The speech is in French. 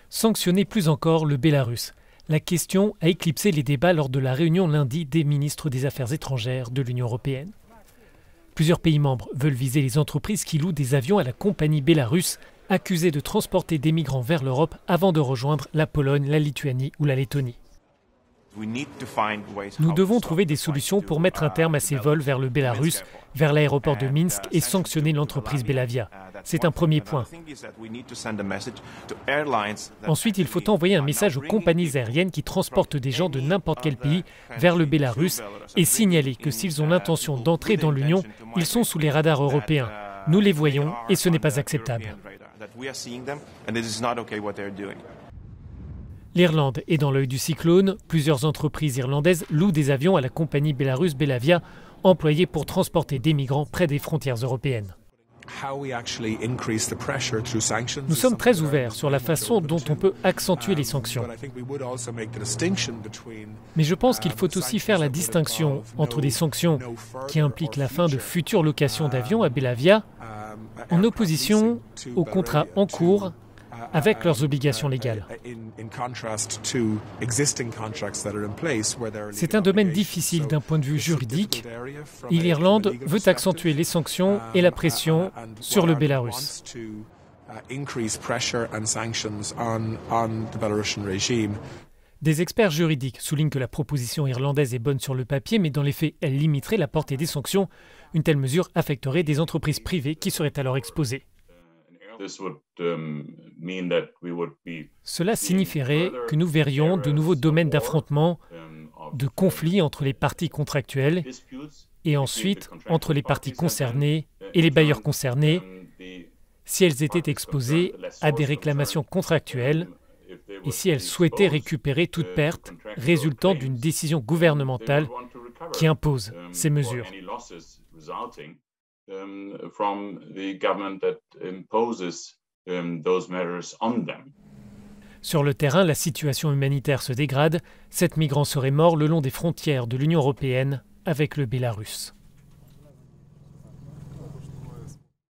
Sanctionner plus encore le Bélarus. La question a éclipsé les débats lors de la réunion lundi des ministres des Affaires étrangères de l'Union européenne. Plusieurs pays membres veulent viser les entreprises qui louent des avions à la compagnie Bélarus, accusée de transporter des migrants vers l'Europe avant de rejoindre la Pologne, la Lituanie ou la Lettonie. Nous devons trouver des solutions pour mettre un terme à ces vols vers le Bélarus, vers l'aéroport de Minsk et sanctionner l'entreprise Belavia. C'est un premier point. Ensuite, il faut envoyer un message aux compagnies aériennes qui transportent des gens de n'importe quel pays vers le Bélarus et signaler que s'ils ont l'intention d'entrer dans l'Union, ils sont sous les radars européens. Nous les voyons et ce n'est pas acceptable. L'Irlande est dans l'œil du cyclone. Plusieurs entreprises irlandaises louent des avions à la compagnie bélarusse Belavia, employée pour transporter des migrants près des frontières européennes. Nous sommes très ouverts sur la façon dont on peut accentuer les sanctions. Mais je pense qu'il faut aussi faire la distinction entre des sanctions qui impliquent la fin de futures locations d'avions à Belavia, en opposition aux contrats en cours avec leurs obligations légales. C'est un domaine difficile d'un point de vue juridique et l'Irlande veut accentuer les sanctions et la pression sur le Bélarus. Des experts juridiques soulignent que la proposition irlandaise est bonne sur le papier, mais dans les faits, elle limiterait la portée des sanctions. Une telle mesure affecterait des entreprises privées qui seraient alors exposées. Cela signifierait que nous verrions de nouveaux domaines d'affrontement, de conflits entre les parties contractuelles et ensuite entre les parties concernées et les bailleurs concernés si elles étaient exposées à des réclamations contractuelles et si elles souhaitaient récupérer toute perte résultant d'une décision gouvernementale qui impose ces mesures. Sur le terrain, la situation humanitaire se dégrade. 7 migrants seraient morts le long des frontières de l'Union européenne avec le Bélarus.